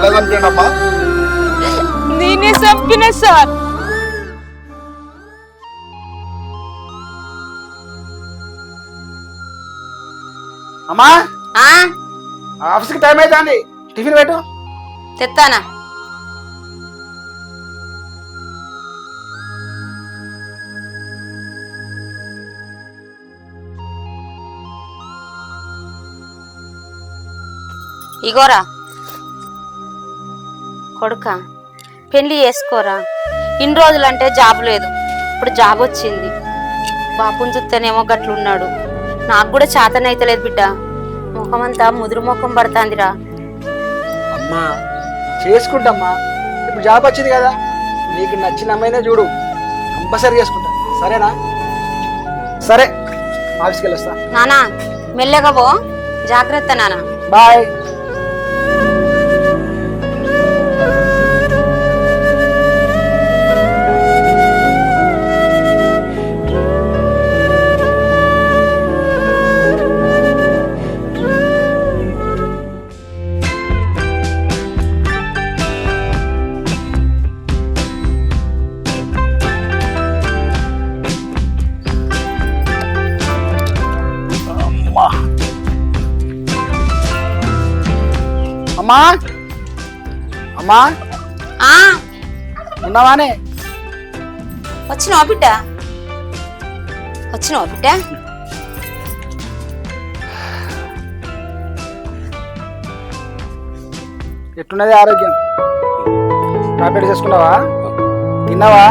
ఎలా చంపాడమ్మా? నేనే చంపిన సార్. అమ్మా ఆఫీస్కి టైం అవుతుంది, టిఫిన్ పెట్టు. తెత్తానా? ఇగోరా కొడుక, పెళ్లి చేసుకోరా. ఇన్ని రోజులంటే జాబ్ లేదు, ఇప్పుడు జాబ్ వచ్చింది. బాపుని చూస్తేనేమో గట్లున్నాడు. నాకు కూడా చేతనైతలేదు బిడ్డ. ముఖమంతా ముదురు ముఖం పడుతుందిరా. అమ్మా చేసుకుంటమ్మా, ఇప్పుడు జాబ్ వచ్చింది కదా, నీకు నచ్చిన అమ్మాయినే చూడు, కంపల్సరీ చేసుకుంటా. సరేనా? సరే, ఆఫీస్కి వెళ్ళొస్తా. నానా మెల్లగా పో, జాగ్రత్త నానా. బాయ్. అమ్మా అమ్మా ఉన్నావానే? వచ్చినావా బిడ్డ? వచ్చినావా బిడ్డ? ఎట్టున్నది ఆరోగ్యం? టాబ్లెట్ చేసుకున్నావా? తిన్నావా?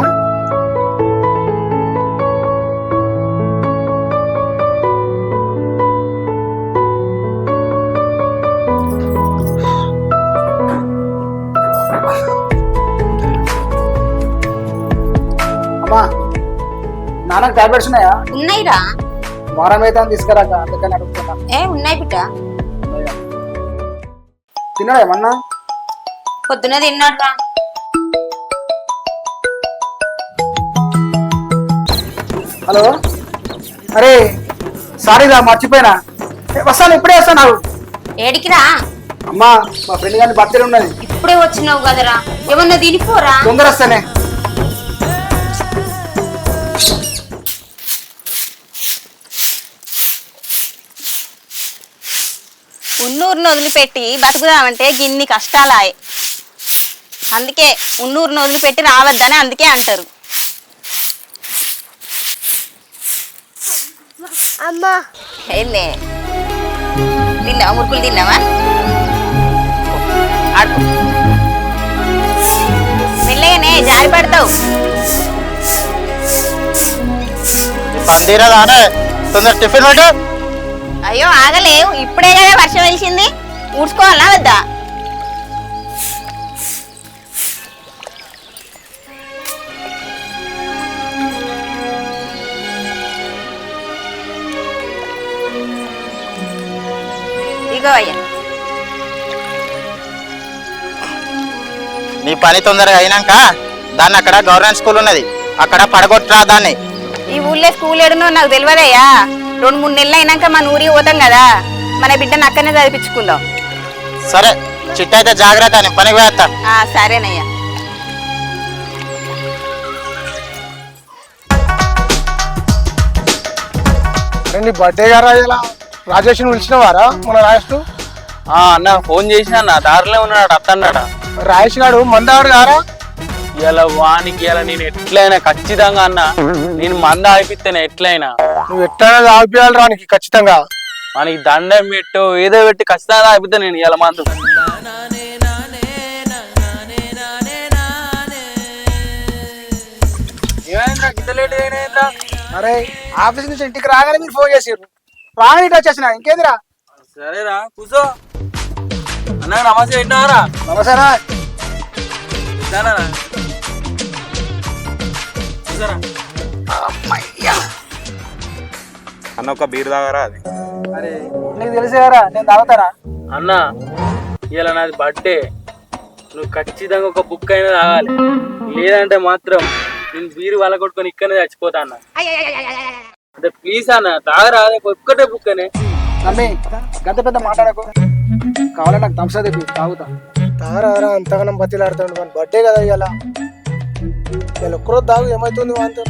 అమ్మా నాన్నకు టాబ్లెట్స్ ఉన్నాయా? ఉన్నాయిరా. వారం అయితే తీసుకురాక, అందుకని అడుగుతున్నా. ఉన్నాయి బిడ్డ. తిన్నాడా ఏమన్నా? పొద్దున తిన్నాడురా. హలో, అరే సారీరా, మర్చిపోయినా. వస్తాను, ఇప్పుడే వస్తాను. నాకు ఏడికిరా? అమ్మా మా ఫ్రెండ్ గారి బర్త్డే ఉన్నది. ఇప్పుడే వచ్చినావు కదరా, ఏమన్నా తినిపోరా. తొందర వస్తానే. ఉన్నూరుని వదిలిపెట్టి బతుకుదామంటే గిన్ని కష్టాలాయే. అందుకే ఉన్నూరుని వదిలిపెట్టి రావద్దని అందుకే అంటారు. అమ్మా ఏంలే, తిన్నావా? మురుకులు తిన్నావా? ఆడుకో మెల్లగానే, జారి పడతావు. పందిరదానే, తొందర టిఫిన్ పెట్టు. అయ్యో ఆగలేవు, ఇప్పుడే కదా వర్షం వెలిసింది, ఊడ్చుకోవాలా వద్దా? ఇగో అయ్యా, నీ పని తొందరగా అయినాక దాన్ని అక్కడ గవర్నమెంట్ స్కూల్ ఉన్నది, అక్కడ పడగొట్టరా దాన్ని. ఈ ఊళ్ళో స్కూల్ ఏడునో నాకు తెలియదయ్యా. 2-3 నెలలు అయినాక మన ఊరికి పోతాం కదా, మన బిడ్డను అక్కడనే చదివించుకుందాం. సరే చిట్ట అయితే జాగ్రత్త, నేను పనికి వేస్తా. సరేనయ్యా. అరే నీ బర్త్డే గారా, ఇలా రాజేష్ పిలిచినవారా? మన రాజేష్ అన్న ఫోన్ చేసిన, నా దారిలో ఉన్నాడు అత్తన్నాడ. రాజేష్ గారు మందాడు గారా? ఇలా వానికి ఇలా నేను ఎట్లయినా ఖచ్చితంగా అన్న, నేను మంద ఆగిపిస్తేనే ఎట్లయినా. నువ్వు ఎట్లయినా ఆపియాలి రానికి ఖచ్చితంగా. మనకి దండం పెట్టు ఏదో పెట్టి ఖచ్చితంగా ఆగిపిస్తే నేను ఇలా మందు. అరే ఆఫీస్ నుంచి ఇంటికి రాగానే మీరు ఫోన్ చేసారు, రాగానే ఇటు వచ్చేసిన. ఇంకేదిరా? సరేరా కూర్చో. అన్న నమస్తే, వింటారా? నమసేనా? అన్న ఒక బీర్ తాగరా? అది అరే నీకు తెలిసేవారా, నేను తాగుతానా? అన్న ఇలా నాది బర్త్డే, నువ్వు ఖచ్చితంగా ఒక బుక్ అయినా తాగాలి, లేదంటే మాత్రం నేను బీరు వల్ల కొట్టుకొని ఇక్కడనే చచ్చిపోతా అన్న. అంటే ప్లీజ్ అన్న తాగరా, ఒక్కటే బుక్ అనే. నమ్మి గంత పెద్ద మాట్లాడకు, కావాలంటే నాకు థమ్స్ అప్ తెప్పి తాగుతా. తాగరా అంతగానం బతిలాడుతాడు మన బర్త్డే కదా ఇవాళ ఇలా ఒక్కరోజు తాగు ఏమవుతుంది వాంతో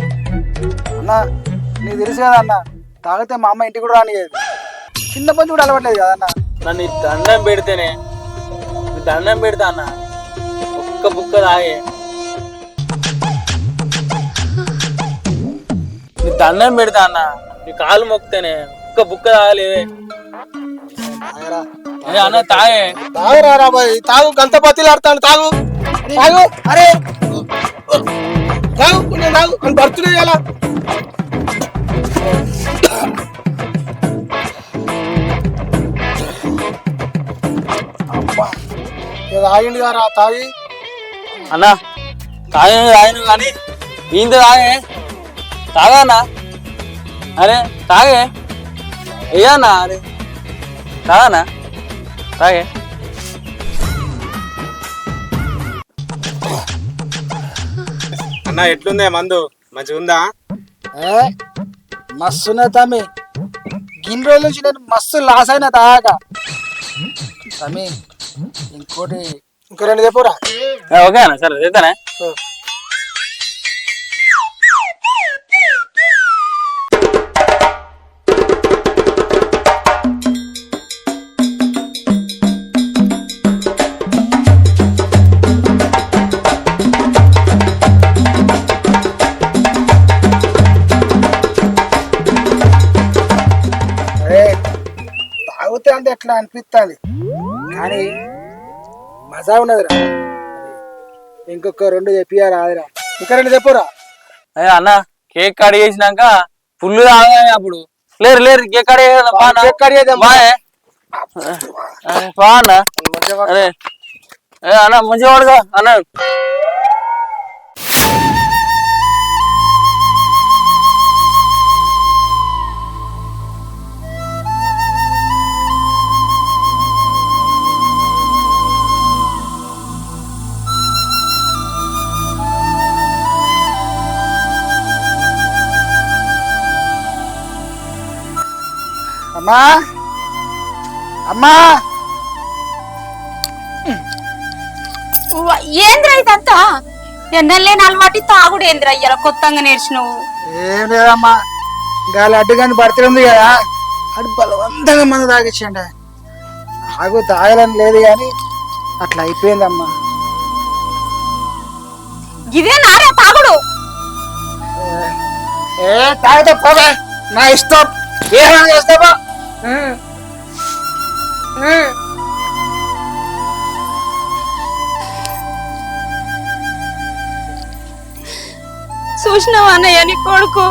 అన్న నీకు తెలుసు కదా అన్న తాగితే మా అమ్మ ఇంటికి కూడా రానియదు చిన్నప్పటి నుంచి కూడా అలవాట్లేదు కదా అన్న నన్ను ఈ దండం పెడితేనే ఈ దండం పెడతా అన్న ఒక్క బుక్క తాగే నీ దండం పెడతా అన్న నీ కాలు మొక్తేనే ఒక్క బుక్క తాగలేవే తాగరా అన్న తాగే తాగురా బాయ్ తాగు గంత బతిలాడుతాను తాగు తాగు అరే తాగు నేను తాగు అని బర్త్డే ఎలా అబ్బా తాగింది గారా తాగి అన్న తాగిన కానీ ఇంత తాగే తాగన్నా అరే తాగే ఏయన్నా అరే తాగనా తాగే అన్న ఎట్లుందే మందు మంచిగా ఉందా? మస్తున్నా తమ్మి గిన్ని రోజుల నుంచి నేను మస్తు లాస్ అయినా తాగాక తమ్మి ఇంకోటి ఇంకో రెండు చెప్పరా ఓకే అన్న సరే చేద్దానే తాగితే అంటే ఎట్లా అనిపిస్తుంది కానీ మజా ఉన్నదిరా ఇంకొక రెండు చెప్పియారా ఆదిరా ఇంకా రెండు చెప్పురా అన్న కేక్ కట్ చేసినాక ఫుల్ తాగా అప్పుడు లేరు లేరు కేక్ కట్ కేక్ కట్ చేద్దాం. అన్న అరే అన్న మంచిగా వాడుగా అన్న అమ్మా అమ్మా ఏంద్రా ఇదంతా ఎన్నెల్లేని అలవాటి తాగుడు ఏంద్రా ఇలా కొత్తగా నేర్చినవు ఏం లేదమ్మా గాలి అడ్డుగాని బర్త్డే ఉంది కదా అటు బలవంతంగా మందు తాగిచ్చండి నాకు తాగాలని లేదు కానీ అట్లా అయిపోయిందమ్మా ఇదే నారా తాగుడు ఏ తాగితే పోగా నా ఇష్టం ఏమైనా చేస్తావా చూసినావా అన్నయ్య నీ కొడుకు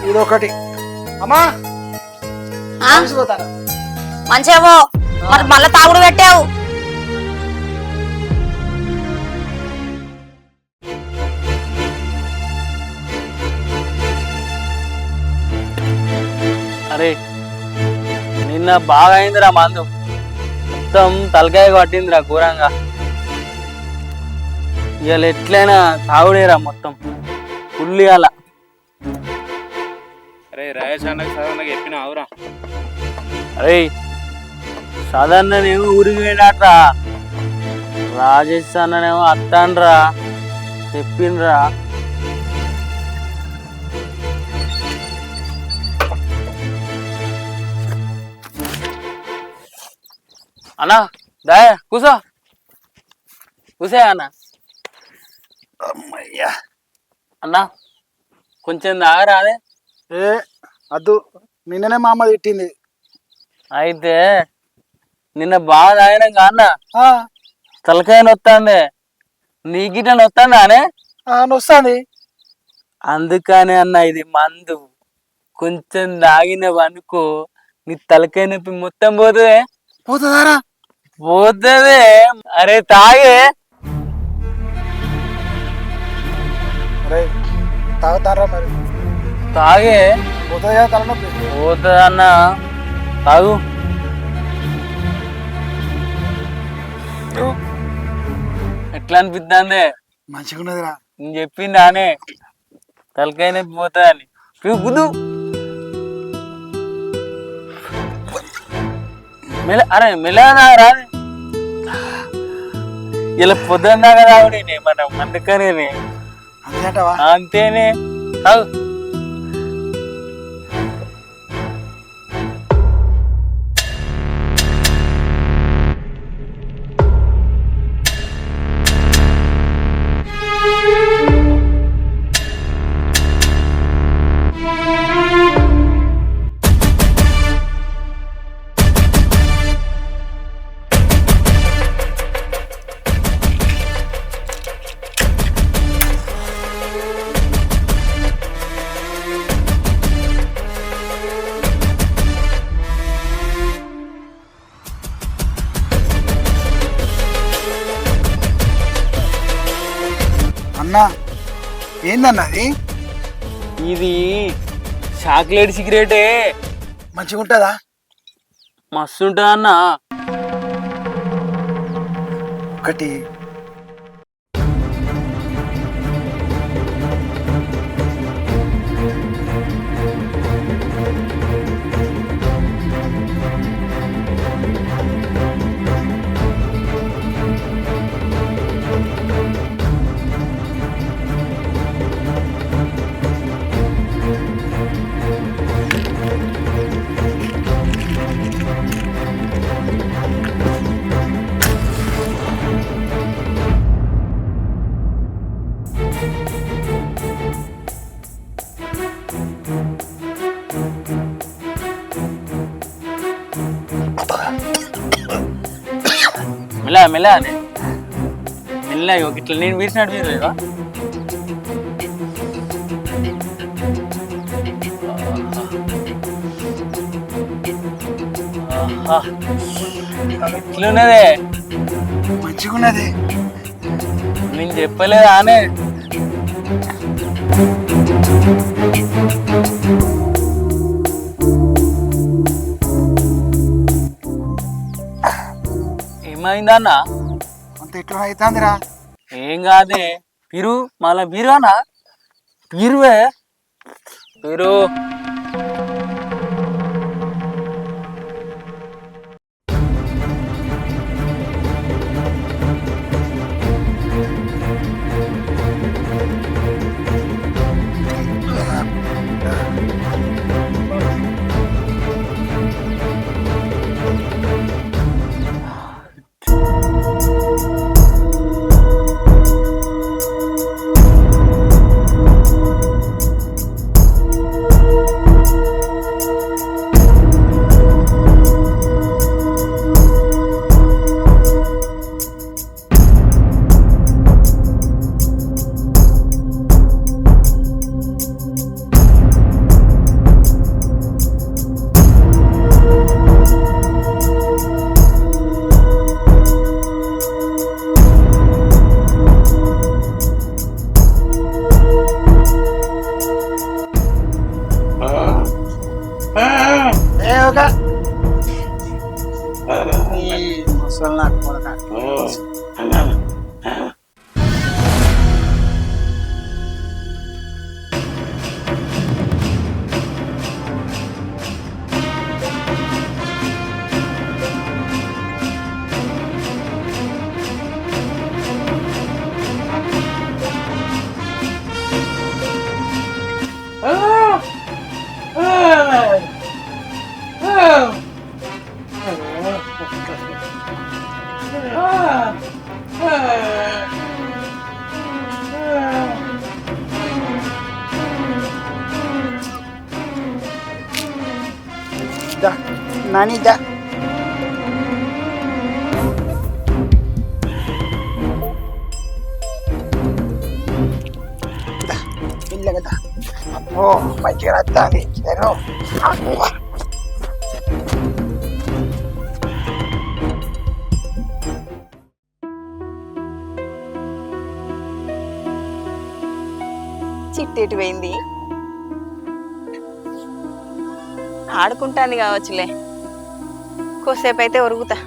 ఇదొకటి అమ్మా మంచిగా మరి మళ్ళా తాగుడు పెట్టావు అరే నిన్న బాగా అయిందిరా మందు మొత్తం తలకాయ పట్టిందిరా ఘోరంగా ఇవాళ ఎట్లయినా తాగుడేరా మొత్తం ఫుల్ ఇవాళ అరే రాయేష్ అన్నకి సడన్గా చెప్పిన అవురా అరే సాధారణనేమో ఊరికి పోయినట్రా రాజేష్ అన్ననేమో అత్తాన్రా చెప్పిండ్రా అన్నా దా కూసో కూసే అన్న అమ్మయ్యా అన్నా కొంచెం తాగరాదే ఏ అద్దు నిన్ననే మా అమ్మ తిట్టింది అయితే నిన్న బాగా తాగినాక అన్న ఆ, తలకాయ నొత్తాంది నీ గిట్ల నొత్తాందానే నొస్తాంది అందుకనే అన్న ఇది మందు కొంచెం తాగినవనుకో నీ తలకాయ నొప్పి మొత్తం పోతుంది పోతుందారా పోతుంది అరే తాగే అరే తాగుతారా మరి తాగే పోతుందా తలనొప్పి పోతుంది అన్న తాగు ఎటు ఎట్లా అనిపిద్దాందే మంచిగా ఉన్నదిరా. నేను చెప్పింది ఆనే తలకాయ నొప్పి పోతా అని గుద్దు అరే మెల్లగా రా ఇలా పొద్దున్న దాకా రావునే మనం అందుకనే అంతేంటవా? అంతేనే అవు అన్నా ఏందన్నా అది? ఇది చాక్లెట్ సిగరెటే మంచిగా ఉంటుందా? మస్తు ఉంటుంది అన్న. ఒకటి మెల్ల మెల్ల అనే మెల్ల ఇట్లా నేను వీసినట్టు మీరు లేదా ఎట్లున్నదే? మంచిగా ఉన్నది. నేను చెప్పలేదా అనే ఏమైందన్నా? అంత ఎట్లా అవుతుందిరా? ఏం కాదే పీరు మళ్ళా పీరు అన్నా పీరువే పీరు ముసలి నాకు కొడక. నాని దా ఇల్లగదా. అమ్మో మంచిగా రత్తాంది. చిట్టేటు పోయింది, ఆడుకుంటాంది కావచ్చులే, కొద్దిసేపు అయితే ఒరుగుతా.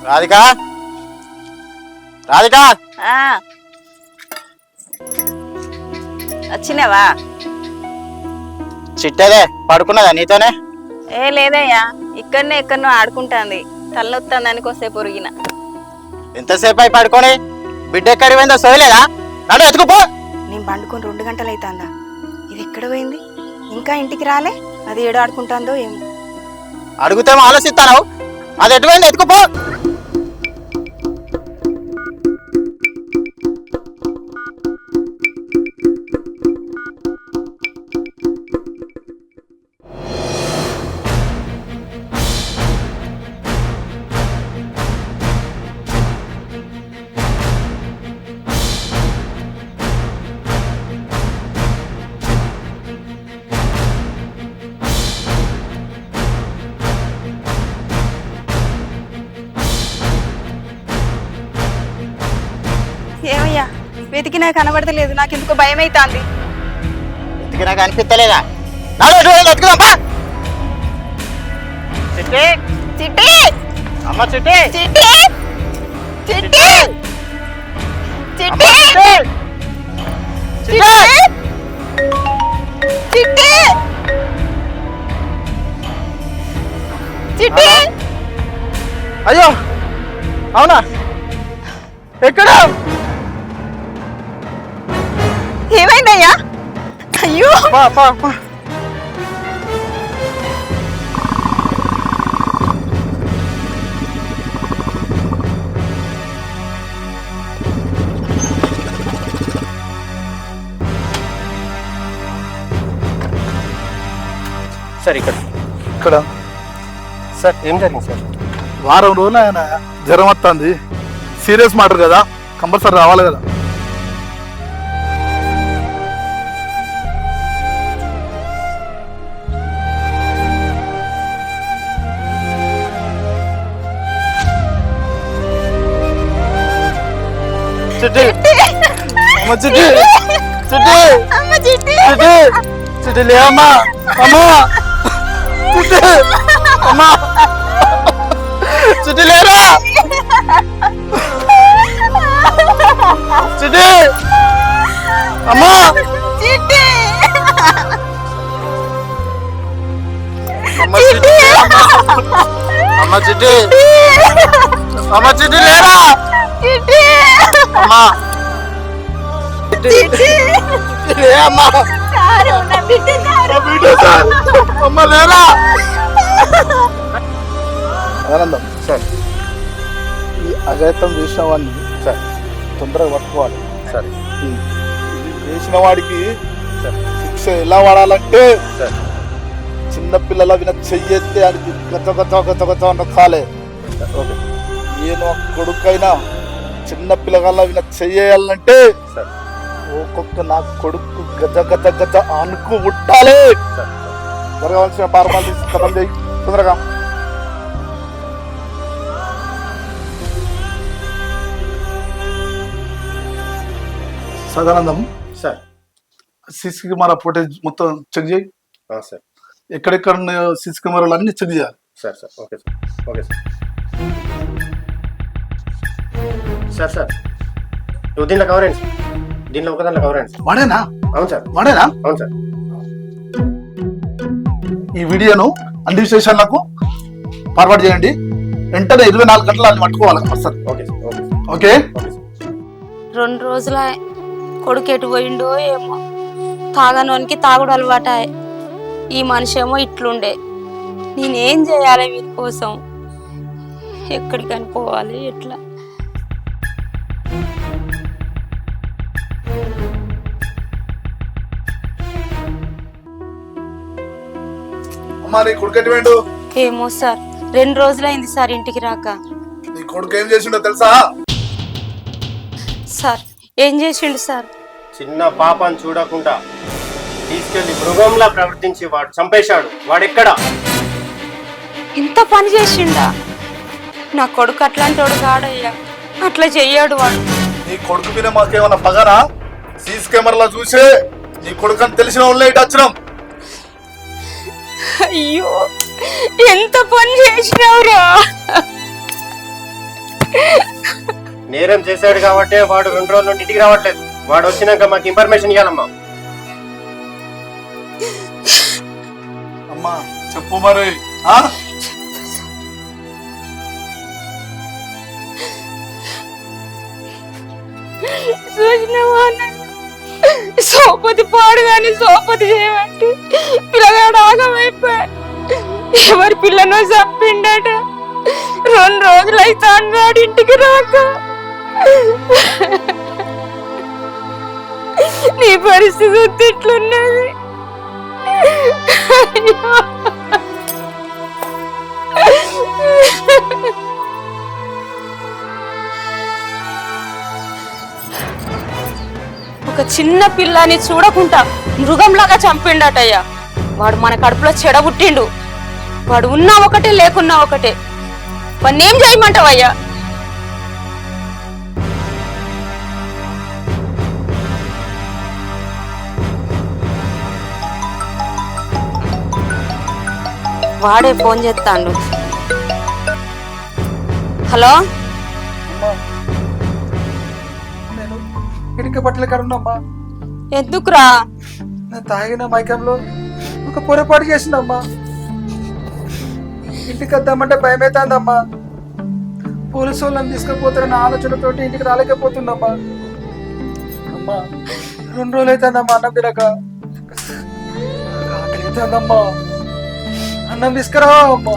రాధిక రాధిక ఆ. వచ్చినావా? చిట్టేదే పడుకున్నదా నీతోనే? ఏ లేదయ్యా, ఇక్కడనే ఎక్కడనో ఆడుకుంటాంది. తలనొత్తాందని కొద్దిసేపు ఒరిగిన. ఎంతసేపు అయి పడుకొని బిడ్డ ఎక్కడికి పోయిందో సోయలేదా? నన్ను ఎత్తుకుపో. నేను పండుకొని 2 గంటలు అవుతాందా? ఇది ఎక్కడ పోయింది? ఇంకా ఇంటికి రాలే? అది ఏడో ఆడుకుంటాందో ఏమో. అడుగుతేమో ఆలోచిస్తాను, అది ఎటు పోయింది ఎత్తుకుపో. ఏమయ్యా, వెతికినా కనబడతలేదు. నాకు ఎందుకో భయం అవుతాంది. ఇంటికి నాకు అనిపిస్తలేదా? నన్ను ఎటు పోయింది ఎత్తుకుదాంపా. చిట్టి చిట్టి, అమ్మ చిట్టి చిట్టి, చిట్టి, అమ్మ చిట్టి, చిట్టి చిట్టి చిట్టి, చిట్టి. అయ్యో అవునా? ఎక్కడ? ఏమైందయ్యా? అయ్యో, పా పా పా. సార్ ఇక్కడ ఇక్కడ సార్ ఏం జరిగింది సార్? వారం రోజులు ఆయన జ్వరం వస్తుంది. సీరియస్ మ్యాటర్ కదా, కంపల్సరీ రావాలి కదా. చిట్టి అమ్మ చిట్టి చిట్టి అమ్మ చిట్టి, చిట్టి చిట్టి లే అమ్మా. అమ్మా చిట్టి అమ్మా చిట్టి లేరా? చిట్టి అమ్మా చిట్టి, అమ్మ చిట్టి అమ్మ చిట్టి అమ్మ చిట్టి లేరా? చిట్టి, అమ్మా చిట్టి. లే అమ్మా. సారు, నా బిడ్డ సారు. అమ్మ లేరా? ఆనందం సార్, ఈ అఘాయితం చేసిన వాడిని సార్ తొందరగా పట్టుకోవాలి సార్. చేసిన వాడికి శిక్ష ఎలా వాడాలంటే చిన్నపిల్లల విన చెయ్యెత్తే ఆయనకి గత గత గత గత నొక్కాలే. ఓకే, నేను కొడుకైనా చిన్న పిల్లగాళ్ళ విన చెయ్యాలంటే ఒక్కొక్క నా కొడుకు గత గత గత అనుకు ఉట్టాలి. జరగవలసిన ఫార్మాలిటీస్ ఖతం చేయి తొందరగా. Sadanandam sir CC camera footage మొత్తం చెక్ చేయి సార్. ఎక్కడెక్కడ ఉన్నాయో సీసీ కెమెరాలు అన్ని చెక్ చేయాలి sir sir okay sir. Okay sir. Sir sir నువ్వు దీంట్లో కవర్ అయింది సార్. దీంట్లో ఒక దాంట్లో కవర్ అయింది సార్. వాడేనా? అవును సార్. వాడేనా? అవును సార్. ఈ వీడియోను అన్ని స్టేషన్లకు ఫార్వర్డ్ చేయండి. వెంటనే 24 గంటలు అన్ని పట్టుకోవాలి sir. Okay sir. Okay sir. Okay okay sir. 2 రోజుల కొడుకు ఎటు పోయిండో ఏమో. తాగనోనికి తాగుడు అలవాటాయ్. ఈ మనిషి ఏమో ఇట్లుండే. నేనేం చేయాలి వీరి కోసం? ఎక్కడికని పోవాలి? ఎట్లా? అమ్మా, నీ కొడుకు ఎటు పోయిండు? ఏమో సార్, 2 రోజులైంది సార్ ఇంటికి రాక. నీ కొడుకు ఏం చేసిండో తెలుసా? సార్ ఏం చేసిండు సార్? చిన్న పాపను చూడకుండా తీసుకెళ్లి మృగంలా ప్రవర్తించి వాడు చంపేశాడు. వాడెక్కడా? ఇంత పని చేసిండా? నా కొడుకు అట్లాంటి వాడు కాడయ్యా. అట్లా చెయ్యాడు వాడు. నీ కొడుకు మీద మాకేమన్నా పగరా? సీసీ కెమెరాలో చూసే నీ కొడుకు అని తెలిసిన వాళ్ళే ఇటు వచ్చినాం. అయ్యో, ఎంత పని చేసినావురా! నేరం చేశాడు కాబట్టి వాడు 2 రోజుల నుండి ఇంటికి రావట్లేదు. వాడు వచ్చినాక మాకు ఇన్ఫర్మేషన్ ఇవ్వాలమ్మా. అమ్మా చెప్పు మరి. సోపతి పాడు కానీ సోపతి చేయమంటే పిల్లగాడు ఆగమైపోయా. ఎవరి పిల్లను చంపిండట. 2 రోజులు అయితే అన్నాడు ఇంటికి రాక. నీ పరిస్థితి ఎట్లున్నది? ఒక చిన్న పిల్లని చూడకుండా మృగంలాగా చంపిండటయ్యా. వాడు మన కడుపులో చెడబుట్టిండు. వాడు ఉన్నా ఒకటే లేకున్నా ఒకటే. వాడిని ఏం చేయమంటావయ్యా? వాడే ఫోన్ చేస్తాడు. హలో, నేను ఇటుక బట్టల కాడ ఉన్నమ్మా. ఎందుకురా? నేను తాగిన మైకంలో ఒక పొరపాటు చేసిందమ్మా. ఇంటికి వద్దామంటే భయం అవుతుందమ్మా. పోలీసు వాళ్ళని తీసుకుపోతారన్న ఆలోచనతోటి ఇంటికి రాలేకపోతుందమ్మా. అమ్మా 2 రోజులు అవుతుందమ్మా అన్నం తినక. ఆకలి అవుతుందమ్మా. అన్నం తీసుకురావా అమ్మా.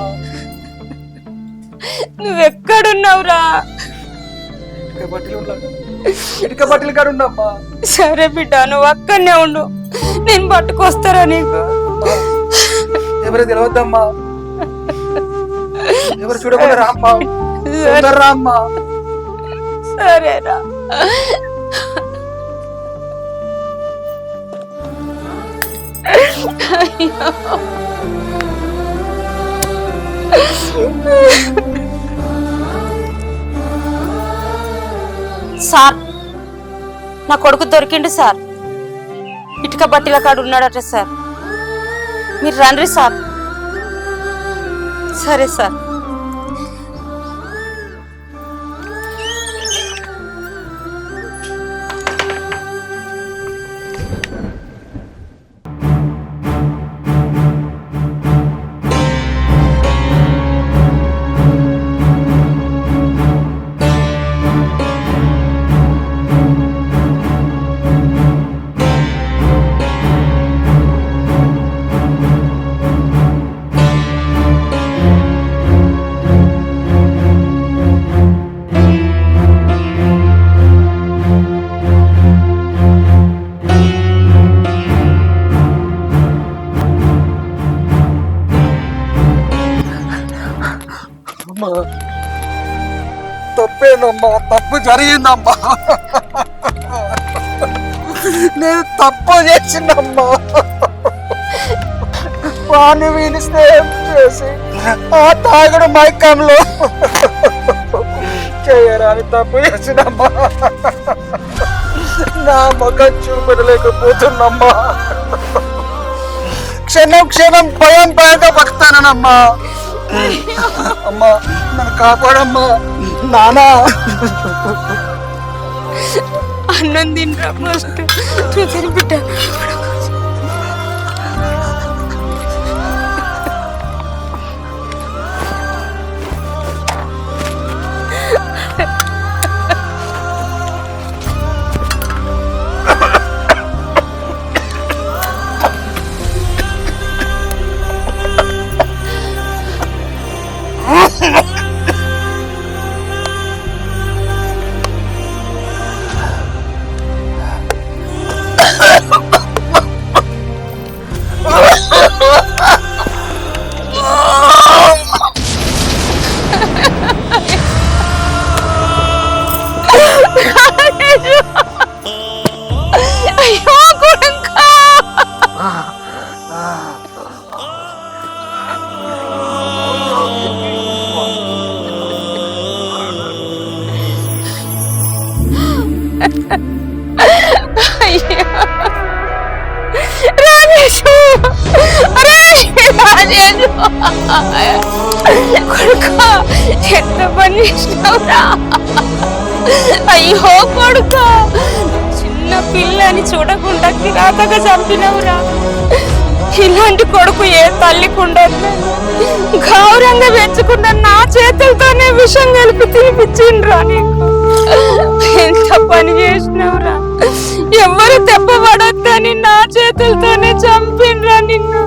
నువ్వెక్కడున్నావురా? ఇటుక బట్టలు కాడ ఉండమ్మా. సరే బిడ్డ, నువ్వు అక్కడనే ఉండు. నేను పట్టుకొస్తారా నీకు? ఎవరు తెలియద్దమ్మా. ఎవరు చూడకుండా రామ్మా. రామ్మా. సరేరా. సార్, నా కొడుకు దొరికిండు సార్. ఇటుక బట్టిల కాడు ఉన్నాడట సార్. మీరు రండి సార్. సరే సార్. తప్పేనమ్మా. తప్పు జరిగిందమ్మా. నేను తప్పు చేసిందమ్మా. వాణ్ణి వీలిస్తే చేసి ఆ తాగుడు మైకంలో చేయరాని తప్పు చేసినమ్మా. నా ముఖం చూపడలేకపోతున్నమ్మా. క్షణం క్షణం భయం భయంగా బతుకుతానమ్మా. అమ్మా నన్ను కాపాడమ్మా. నానా అన్నం తింటా మస్తు చూసాను బిడ్డ. అయ్యో కొడుకా. అయ్యో రాజేష్, రాజేష్. రాజేషు కొడుకా ఎంత పని చేసినావురా అయ్యో కొడుకా చిన్న పిల్లని చూడకుండా కిరాతగా చంపినవురా ఇలాంటి కొడుకు ఏ తల్లికి ఉండదు గౌరవంగా పెంచుకున్న నా చేతులతోనే విషం కలిపి తినిపించిండ్రా నీకు ఎంత పని చేసినవురా ఎవరు తెప్పబడొద్దని నా చేతులతోనే చంపిండ్రా నిన్ను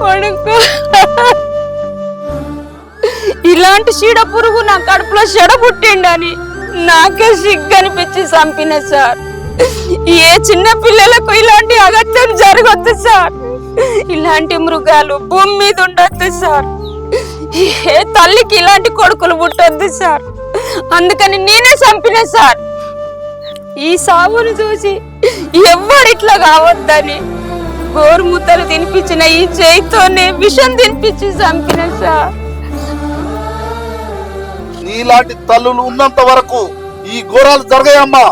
కొడుకు ఇలాంటి చీడ పురుగు నా కడుపులో చెడ పుట్టిండని నాకే సిగ్గనిపించి చంపిన సార్ ఏ చిన్న పిల్లలకు ఇలాంటి అగత్యం జరగొద్దు సార్ ఇలాంటి మృగాలు భూమి మీద ఉండొద్దు సార్ ఏ తల్లికి ఇలాంటి కొడుకులు పుట్టొద్దు సార్ అందుకని నేనే చంపిన సార్ ఈ సావును చూసి ఎవ్వడిట్లా కావద్దని గోరుముద్దలు తినిపించిన ఈ చేయితోనే విషం తినిపించి చంపిన సార్ నీలాంటి తల్లులు ఉన్నంత వరకు ఈ ఘోరాలు జరగాయమ్మా.